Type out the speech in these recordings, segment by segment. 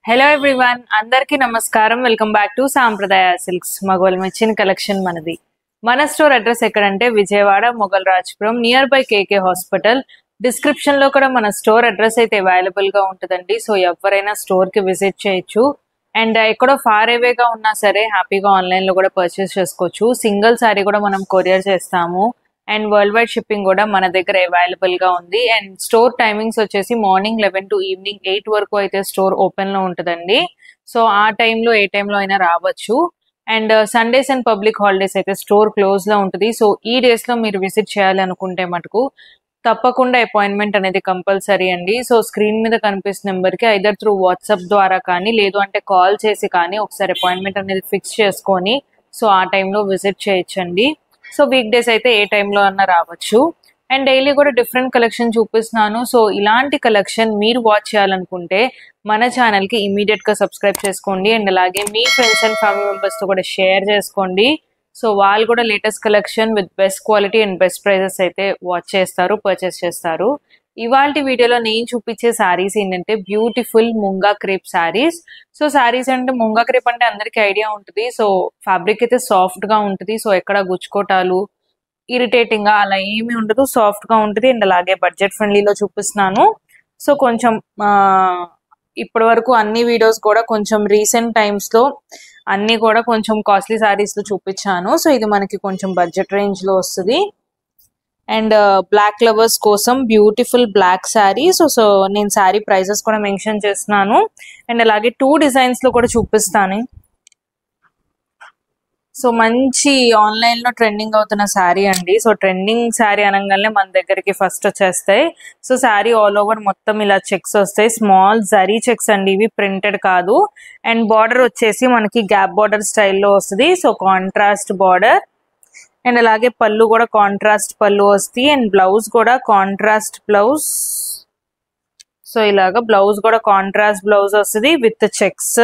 Hello everyone, అందరికీ నమస్కారం. Welcome back to Sampradaya Silks. మగవాళ్ళ మెచ్చిన కలెక్షన్ మనది. మన స్టోర్ అడ్రస్ ఎక్కడంటే Vijayawada Mogal Rajpuram near by KK hospital. Description లో కూడా మన స్టోర్ అడ్రస్ అయితే అవైలబుల్ గా ఉంటుందండి. సో ఎవరైనా స్టోర్ కి విజిట్ చేయొచ్చు. అండ్ ఎక్కడో ఫార్ అవేగా ఉన్నా సరే హ్యాపీగా ఆన్లైన్ లో కూడా పర్చేస్ చేసుకోవచ్చు. సింగిల్ సారీ కూడా మనం కొరియర్ చేస్తాము. అండ్ వరల్డ్ వైడ్ షిప్పింగ్ కూడా మన దగ్గర అవైలబుల్ గా ఉంది. అండ్ స్టోర్ టైమింగ్స్ వచ్చేసి మార్నింగ్ 11 to ఈవినింగ్ 8 వరకు అయితే స్టోర్ ఓపెన్ లో ఉంటుందండి. సో ఆ టైంలో ఏ టైంలో అయినా రావచ్చు. And Sundays and public holidays అయితే స్టోర్ క్లోజ్ లో ఉంటుంది. సో ఈ డేస్ లో మీరు విజిట్ చేయాలి అనుకుంటే మటుకు తప్పకుండా అపాయింట్మెంట్ అనేది కంపల్సరీ అండి. సో స్క్రీన్ మీద కనిపిస్తున్న నెంబర్ కి ఐదర్ త్రూ వాట్సాప్ ద్వారా కానీ లేదు అంటే కాల్ చేసి కానీ ఒకసారి అపాయింట్మెంట్ అనేది ఫిక్స్ చేసుకొని సో ఆ టైంలో విజిట్ చేయొచ్చండి. సో వీక్ డేస్ అయితే ఏ టైంలో అన్నా రావచ్చు. అండ్ డైలీ కూడా డిఫరెంట్ కలెక్షన్ చూపిస్తున్నాను. సో ఇలాంటి కలెక్షన్ మీరు వాచ్ చేయాలనుకుంటే మన ఛానల్ కి ఇమీడియట్ గా సబ్స్క్రైబ్ చేసుకోండి. అండ్ అలాగే మీ ఫ్రెండ్స్ అండ్ ఫ్యామిలీ మెంబర్స్ తో కూడా షేర్ చేసుకోండి. సో వాళ్ళు కూడా latest collection with best quality and best prices అయితే వాచ్ చేస్తారు, పర్చేస్ చేస్తారు. ఇవాళ వీడియోలో నేను చూపించే శారీస్ ఏంటంటే beautiful munga crepe sarees. So sarees అంటే ముంగా క్రేప్ అంటే అందరికీ ఐడియా ఉంటుంది. సో ఫ్యాబ్రిక్ అయితే సాఫ్ట్ గా ఉంటుంది. సో ఎక్కడ గుచ్చుకోటాలు ఇరిటేటింగ్ గా అలా ఏమీ ఉండదు, సాఫ్ట్ గా ఉంటుంది. అండ్ అలాగే బడ్జెట్ ఫ్రెండ్లీలో చూపిస్తున్నాను. సో కొంచెం ఇప్పటి వరకు అన్ని వీడియోస్ కూడా కొంచెం రీసెంట్ టైమ్స్ లో అన్ని కూడా కొంచెం కాస్ట్లీ శారీస్ లో చూపించాను. సో ఇది మనకి కొంచెం బడ్జెట్ రేంజ్ లో వస్తుంది. అండ్ బ్లాక్ లవర్స్ కోసం బ్యూటిఫుల్ బ్లాక్ శారీ. సో నేను శారీ ప్రైజెస్ కూడా మెన్షన్ చేస్తున్నాను. అండ్ అలాగే 2 డిజైన్స్ లో కూడా చూపిస్తాను. సో మంచి ఆన్లైన్ లో ట్రెండింగ్ అవుతున్న శారీ అండి. సో ట్రెండింగ్ శారీ అనగానే మన దగ్గరికి ఫస్ట్ వచ్చేస్తాయి. సో శారీ ఆల్ ఓవర్ మొత్తం ఇలా చెక్స్ వస్తాయి. స్మాల్ జరీ చెక్స్ అండి, ఇవి ప్రింటెడ్ కాదు. అండ్ బార్డర్ వచ్చేసి మనకి గ్యాప్ బార్డర్ స్టైల్లో వస్తుంది. So contrast border. అండ్ అలాగే పళ్ళు కూడా కాంట్రాస్ట్ పళ్ళు వస్తాయి. అండ్ బ్లౌజ్ కూడా కాంట్రాస్ట్ బ్లౌజ్. సో ఇలాగా బ్లౌజ్ కూడా కాంట్రాస్ట్ బ్లౌజ్ వస్తుంది with checks.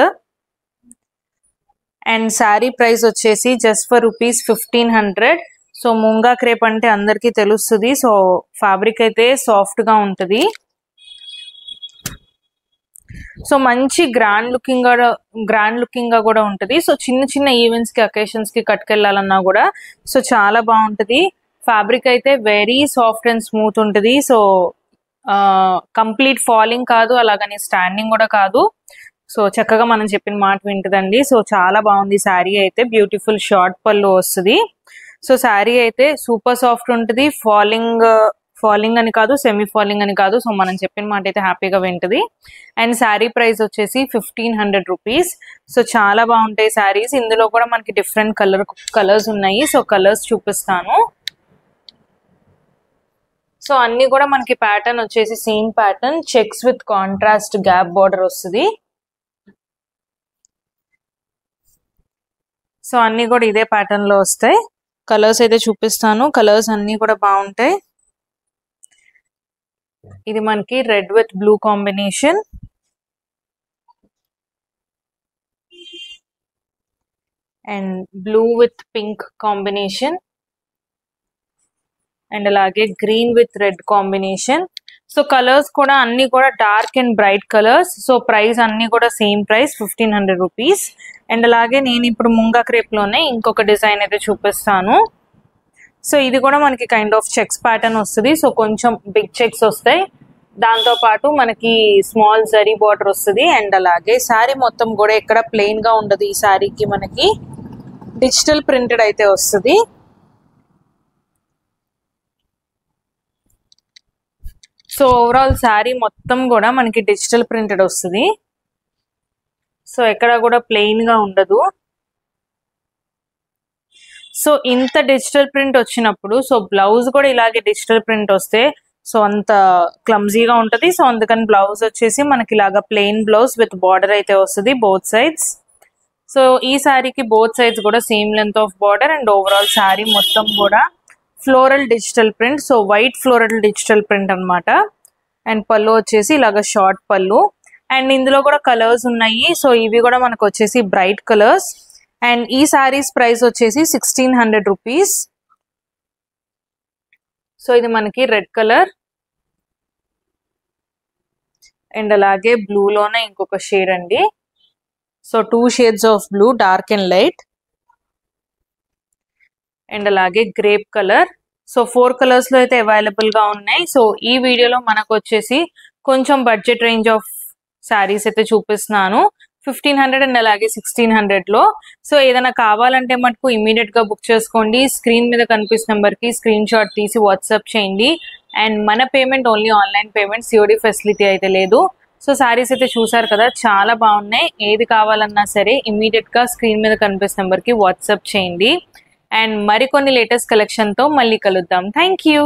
And sari price వచ్చేసి జస్ట్ ఫర్ ₹1500. సో ముంగా క్రేప్ అంటే అందరికీ తెలుస్తుంది. సో ఫ్యాబ్రిక్ అయితే సాఫ్ట్ గా ఉంటుంది. సో మంచి గ్రాండ్ లుకింగ్ గా కూడా ఉంటుంది. సో చిన్న చిన్న ఈవెంట్స్ కి అకేషన్స్ కి కట్టుకెళ్లాలన్నా కూడా సో చాలా బాగుంటది. ఫ్యాబ్రిక్ అయితే వెరీ సాఫ్ట్ అండ్ స్మూత్ ఉంటుంది. సో కంప్లీట్ ఫాలింగ్ కాదు, అలాగని స్టాండింగ్ కూడా కాదు. సో చక్కగా మనం చెప్పిన మాట వింటదండి. సో చాలా బాగుంది శారీ అయితే. బ్యూటిఫుల్ షార్ట్ పళ్ళు వస్తుంది. సో శారీ అయితే సూపర్ సాఫ్ట్ ఉంటుంది. ఫాలింగ్ అని కాదు, సెమీ ఫాలింగ్ అని కాదు. సో మనం చెప్పిన మాట అయితే హ్యాపీగా వింటది. అండ్ శారీ ప్రైస్ వచ్చేసి ₹1500. సో చాలా బాగుంటాయి శారీస్. ఇందులో కూడా మనకి డిఫరెంట్ కలర్స్ ఉన్నాయి. సో కలర్స్ చూపిస్తాను. సో అన్ని కూడా మనకి ప్యాటర్న్ వచ్చేసి same pattern, checks with contrast gap border వస్తుంది. సో అన్ని కూడా ఇదే ప్యాటర్న్ లో వస్తాయి. కలర్స్ అయితే చూపిస్తాను. కలర్స్ అన్ని కూడా బాగుంటాయి. ఇది మనకి red with blue combination. And blue with pink combination. And అలాగే green with red combination. So colours కూడా అన్ని కూడా dark and bright colours. So price అన్ని కూడా సేమ్ ప్రైస్ ₹1500. అండ్ అలాగే నేను ఇప్పుడు ముంగా క్రేప్ లోనే ఇంకొక డిజైన్ అయితే చూపిస్తాను. సో ఇది కూడా మనకి కైండ్ ఆఫ్ చెక్స్ ప్యాటర్న్ వస్తుంది. సో కొంచెం బిగ్ చెక్స్ వస్తాయి. దాంతో పాటు మనకి స్మాల్ జరీ బార్డర్ వస్తుంది. అండ్ అలాగే శారీ మొత్తం కూడా ఎక్కడ ప్లెయిన్ గా ఉండదు. ఈ శారీకి మనకి డిజిటల్ ప్రింటెడ్ అయితే వస్తుంది. సో ఓవరాల్ శారీ మొత్తం కూడా మనకి డిజిటల్ ప్రింటెడ్ వస్తుంది. సో ఎక్కడ కూడా ప్లెయిన్ గా ఉండదు. సో ఇంత డిజిటల్ ప్రింట్ వచ్చినప్పుడు సో బ్లౌజ్ కూడా ఇలాగే డిజిటల్ ప్రింట్ వస్తే సో అంత క్లమ్జీగా ఉంటది. సో అందుకని బ్లౌజ్ వచ్చేసి మనకి ఇలాగా ప్లెయిన్ బ్లౌజ్ విత్ బార్డర్ అయితే వస్తుంది బోత్ సైడ్స్. సో ఈ శారీకి బోత్ సైడ్స్ కూడా same length of border. And overall sari మొత్తం కూడా floral digital print. So white floral digital print అనమాట. అండ్ పళ్ళు వచ్చేసి ఇలాగ షార్ట్ పళ్ళు. అండ్ ఇందులో కూడా కలర్స్ ఉన్నాయి. సో ఇవి కూడా మనకు వచ్చేసి బ్రైట్ కలర్స్. అండ్ ఈ శారీస్ ప్రైస్ వచ్చేసి ₹1600. సో ఇది మనకి రెడ్ కలర్. అండ్ అలాగే బ్లూలోనే ఇంకొక షేడ్ అండి. So 2 shades of blue, dark and light. And అలాగే గ్రేప్ కలర్. సో 4 కలర్స్ లో అయితే అవైలబుల్ గా ఉన్నాయి. సో ఈ వీడియోలో మనకు వచ్చేసి కొంచెం బడ్జెట్ రేంజ్ ఆఫ్ శారీస్ అయితే చూపిస్తున్నాను. 1500 అండ్ అలాగే 1600 లో. సో ఏదైనా కావాలంటే మటుకు ఇమీడియట్ గా బుక్ చేసుకోండి. స్క్రీన్ మీద కనిపిస్తున్న నెంబర్ కి స్క్రీన్ షాట్ తీసి వాట్సాప్ చేయండి. అండ్ మన payment only online payment, COD facility అయితే లేదు. సో శారీస్ అయితే చూసారు కదా, చాలా బాగున్నాయి. ఏది కావాలన్నా సరే ఇమీడియట్ గా స్క్రీన్ మీద కనిపిస్తున్న నెంబర్ కి వాట్సాప్ చేయండి. అండ్ మరికొన్ని లేటెస్ట్ కలెక్షన్ తో మళ్ళీ కలుద్దాం. Thank you.